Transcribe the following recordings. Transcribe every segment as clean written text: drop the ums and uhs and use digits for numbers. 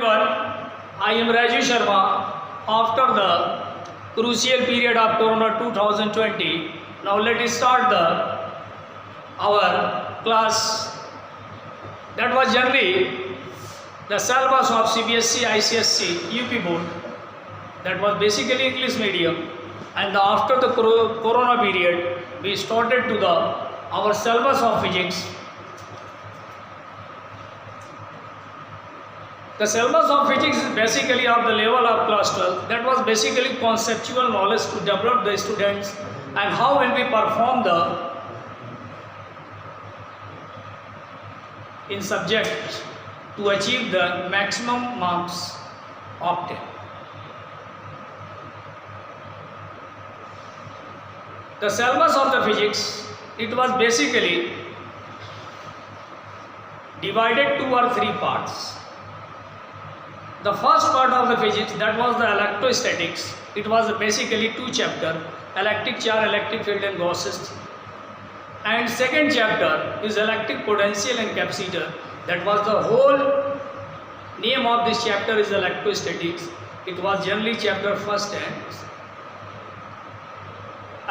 Everyone, I am Raju Sharma. After the crucial period of Corona 2020, now let us start our class. That was generally the syllabus of CBSE, ICSE, UP board. That was basically English medium. And after the Corona period, we started to our syllabus of physics. The syllabus of physics is basically of the level of class 12. That was basically conceptual knowledge to develop the students and how will we perform in subject to achieve the maximum marks obtained. The syllabus of the physics, it was basically divided 2 or 3 parts. The first part of the physics, that was the electrostatics. It was basically 2 chapters, electric charge, electric field and Gauss's. And second chapter is electric potential and capacitor. That was the whole name of this chapter is electrostatics. It was generally chapter first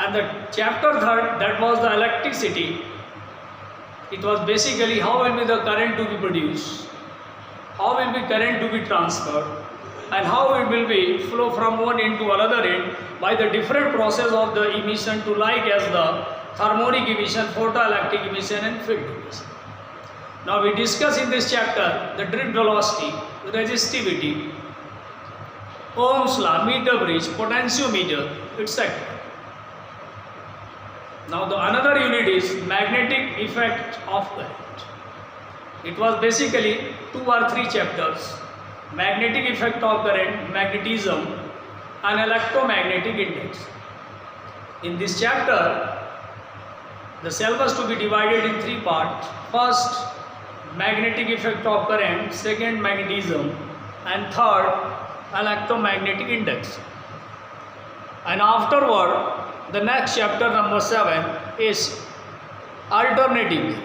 and the chapter third, that was the electricity. It was basically how will be the current to be produced, how will be current to be transferred, and how it will be flow from one end to another end by the different process of the emission to like as the thermonic emission, photoelectric emission and field emission. Now we discuss in this chapter the drift velocity, resistivity, Ohm's law, meter bridge, potentiometer, etc. Now the another unit is magnetic effect of current. It was basically 2 or 3 chapters: magnetic effect of current, magnetism and electromagnetic index. In this chapter, the syllabus to be divided in 3 parts. First, magnetic effect of current, second, magnetism, and third, electromagnetic index. And afterward, the next chapter number 7 is alternating.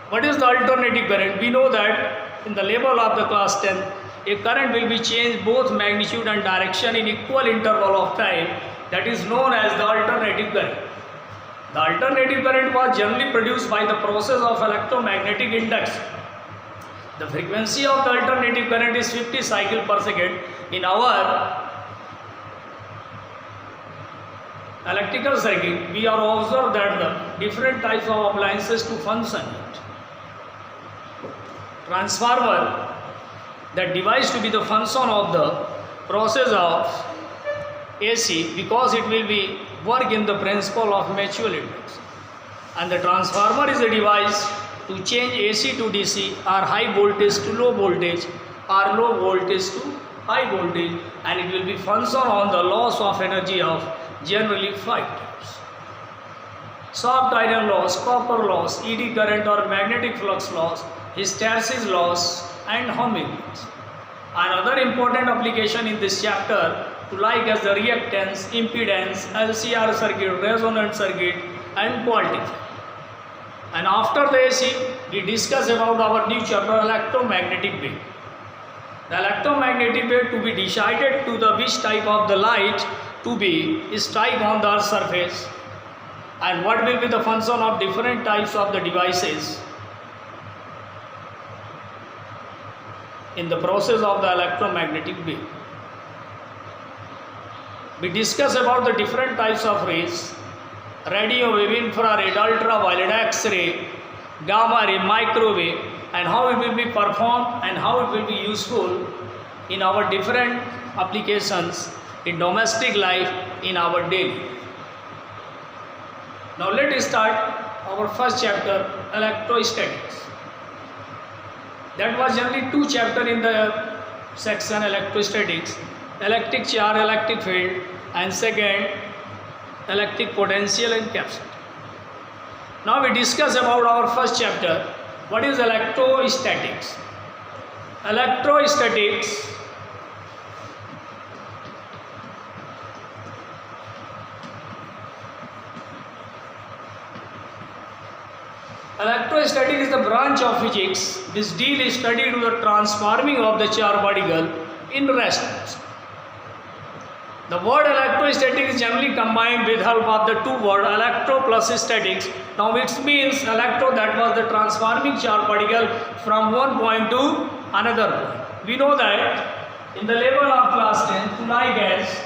What is the alternating current? We know that in the level of the class 10, a current will be changed both magnitude and direction in equal interval of time. That is known as the alternating current. The alternating current was generally produced by the process of electromagnetic index. The frequency of the alternating current is 50 cycles per second. In our electrical circuit, we are observed that the different types of appliances to function it. Transformer, that device to be the function of the process of AC, because it will be work in the principle of mutual induction. And the transformer is a device to change AC to DC or high voltage to low voltage or low voltage to high voltage, and it will be function on the loss of energy of generally 5 types: soft iron loss, copper loss, eddy current or magnetic flux loss, hysteresis loss and homing loss. Another important application in this chapter to like as the reactance, impedance, LCR circuit, resonant circuit and quality. And after the AC, we discuss about our new chapter, electromagnetic wave. The electromagnetic wave to be decided to the which type of the light to be strike on the earth's surface, and what will be the function of different types of the devices in the process of the electromagnetic wave. We discuss about the different types of rays: radio wave, infrared, ultraviolet, X-ray, gamma ray, microwave, and how it will be performed and how it will be useful in our different applications in domestic life, in our daily. Now let us start our first chapter, electrostatics. That was generally 2 chapters in the section electrostatics: electric charge, electric field, and second, electric potential and capacitor. Now we discuss about our first chapter. What is electrostatics? Electrostatics electrostatic is the branch of physics which deals study to the transforming of the charged particle in rest motion. The word electrostatic is generally combined with help of the two words electro plus statics. Now it means electro, that was the transforming charged particle from one point to another point. We know that in the level of class 10, to like as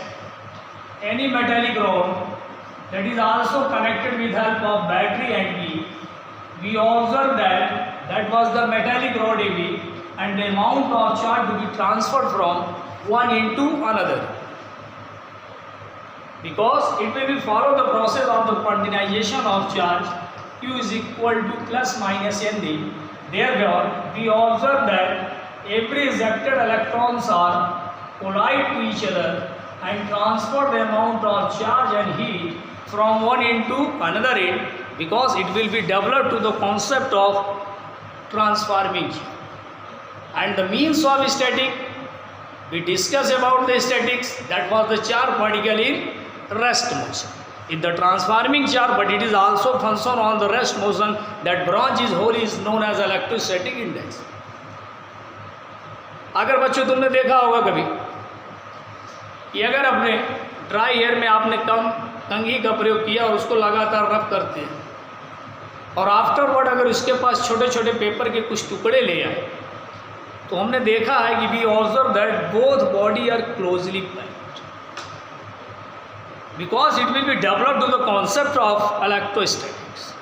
any metallic rod that is also connected with help of battery and key, we observe that that was the metallic rod AB and the amount of charge to be transferred from one into another. Because it will follow the process of the quantization of charge, Q is equal to plus minus ND. Therefore, we observe that every ejected electrons are collide to each other and transfer the amount of charge and heat from one end to another end, because it will be developed to the concept of transforming. And the means of static, we discuss about the statics, that was the charge particle in rest motion. In the transforming charge, but it is also function on the rest motion, that branch is whole is known as electrostatic index. अगर बच्चों तुमने देखा होगा कभी कि अगर अपने dry air में आपने कम कंघी का प्रयोग किया और उसको लगातार रब करते हैं और आफ्टरवर्ड अगर उसके पास छोटे छोटे पेपर के कुछ टुकड़े ले आए, तो हमने देखा है कि we observe that both body are closely packed, because it will be developed to the concept of electrostatics.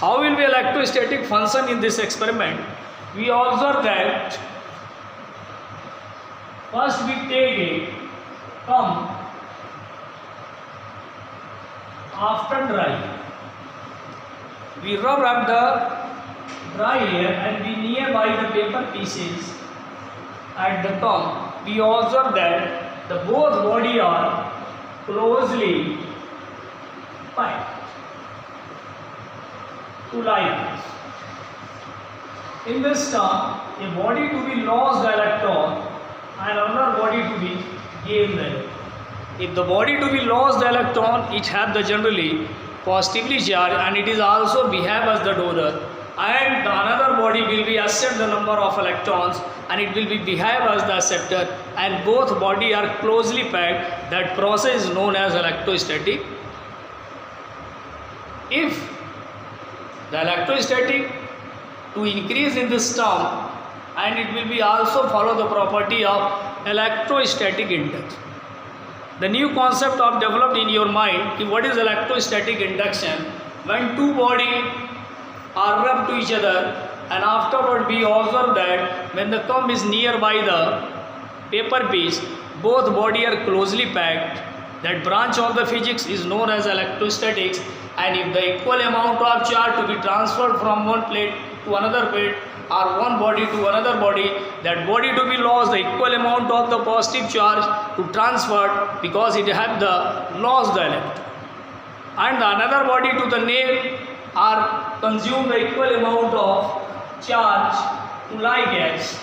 How will be electrostatic function in this experiment? We observe that first we take a thumb after drying. We rub up the dry air and we nearby the paper pieces at the thumb. We observe that the both body are closely packed to like this. In this term, a body to be lost the electron and another body to be gained the electron. If the body to be lost the electron, it have the generally positively charged and it is also behave as the donor, and the another body will be accept the number of electrons and it will be behave as the acceptor, and both body are closely packed. That process is known as electrostatic. If the electrostatic to increase in this term, and it will be also follow the property of electrostatic index. The new concept of developed in your mind, what is electrostatic induction? When two body are rubbed to each other, and afterward we observe that when the thumb is nearby the paper piece, both body are closely packed. That branch of the physics is known as electrostatics, and if the equal amount of charge to be transferred from one plate to another plate or one body to another body, that body to be lost the equal amount of the positive charge to transfer, because it have the lost the electron, and the another body to the nail are consume the equal amount of charge to like as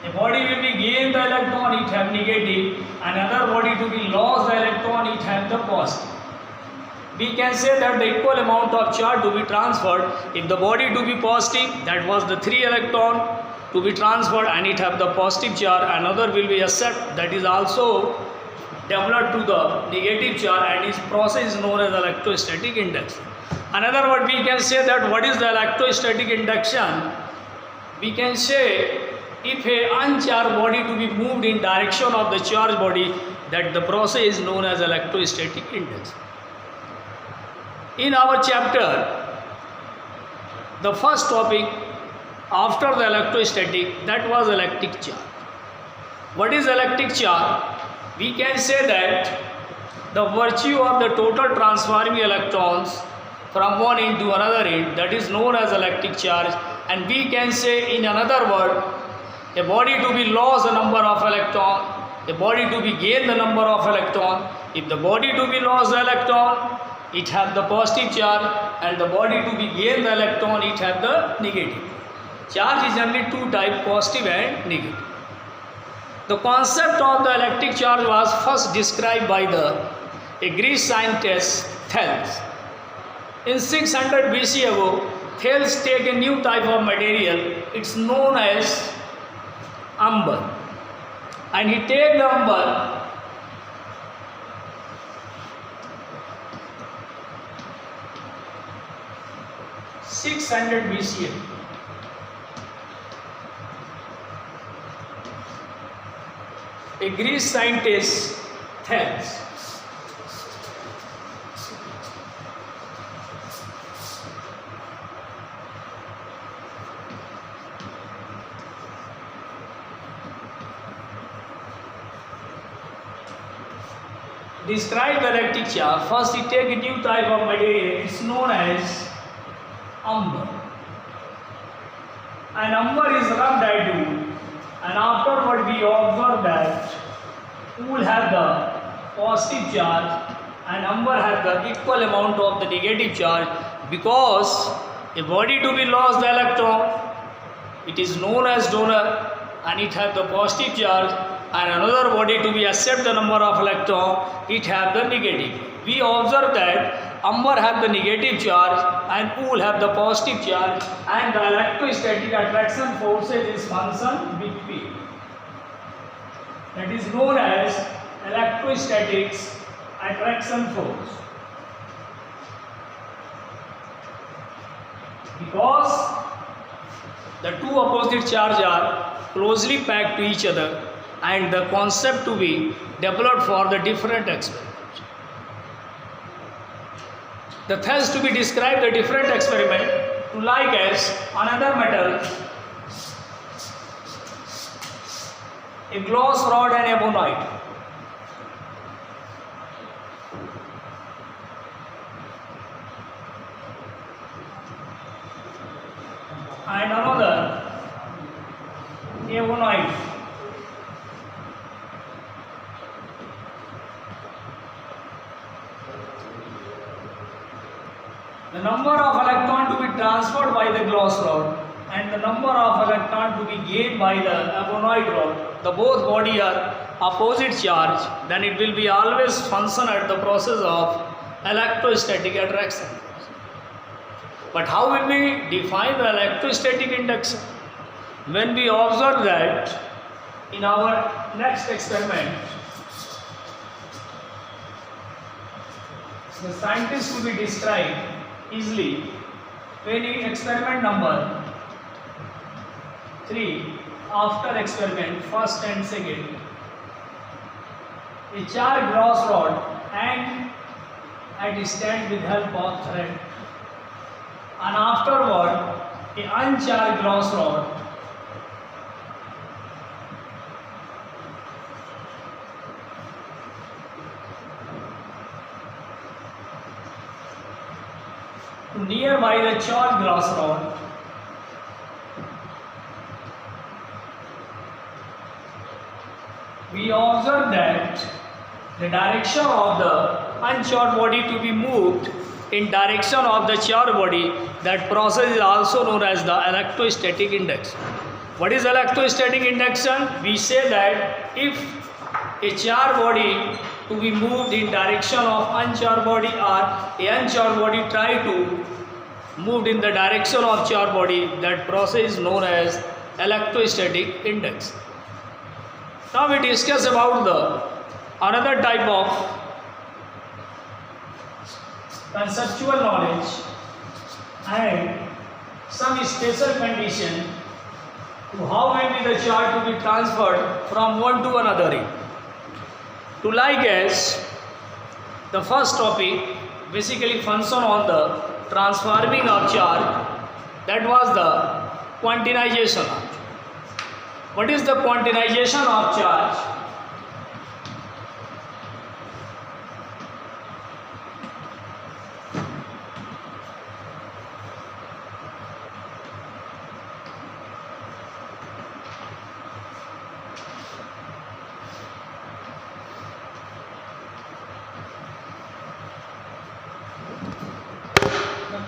a body will be gain the electron, it have negative, another body to be lost the electron, it have the positive. We can say that the equal amount of charge to be transferred, if the body to be positive, that was the 3 electron to be transferred and it have the positive charge, another will be accept, that is also developed to the negative charge, and its process is known as electrostatic induction. Another word we can say that what is the electrostatic induction? We can say if a uncharged body to be moved in direction of the charged body, that the process is known as electrostatic induction. In our chapter, the first topic after the electrostatic, that was electric charge. What is electric charge? We can say that the virtue of the total transforming electrons from one end to another end, that is known as electric charge. And we can say in another word, a body to be lost the number of electron, a body to be gain the number of electron. If the body to be lost the electron, it have the positive charge, and the body to be gain the electron, it have the negative. Charge is only two types, positive and negative. The concept of the electric charge was first described by a Greek scientist Thales. In 600 BC ago, Thales take a new type of material, it's known as umber, and he take the umber (600 BCM). A Greek scientist, Thales. Describe the electric charge. First, he take a new type of material. It's known as umber. And umber is rubbed into, and afterward we observe that wool have the positive charge and umber have the equal amount of the negative charge, because a body to be lost the electron, it is known as donor, and it have the positive charge, and another body to be accept the number of electron, it have the negative. We observe that umber have the negative charge and wool have the positive charge, and the electrostatic attraction forces is function between. That is known as electrostatics attraction force. Because the two opposite charges are closely packed to each other, and the concept to be developed for the different experiments. The thus to be described the different experiment to like as another metal, a glass rod and ebonite. And another ebonite. The number of electron to be transferred by the glass rod and the number of electron to be gained by the ebonite rod, the both body are opposite charge, then it will be always function at the process of electrostatic attraction. But how will we define the electrostatic induction? When we observe that in our next experiment, the scientist will be described easily when in experiment number 3, after experiment first and second, a charged glass rod and at stand with help of thread, and afterward a uncharged glass rod nearby the charged glass rod, we observe that the direction of the uncharged body to be moved in direction of the charged body. That process is also known as the electrostatic induction. What is electrostatic induction? We say that if a charged body to be moved in direction of uncharged body, or a uncharged body try to moved in the direction of charged body, that process is known as electrostatic induction. Now we discuss about the another type of conceptual knowledge and some special condition to how will be the charge to be transferred from one to another. To like as the first topic basically function on the transforming of charge, that was the quantization. What is the quantization of charge?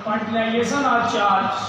Quantization of charge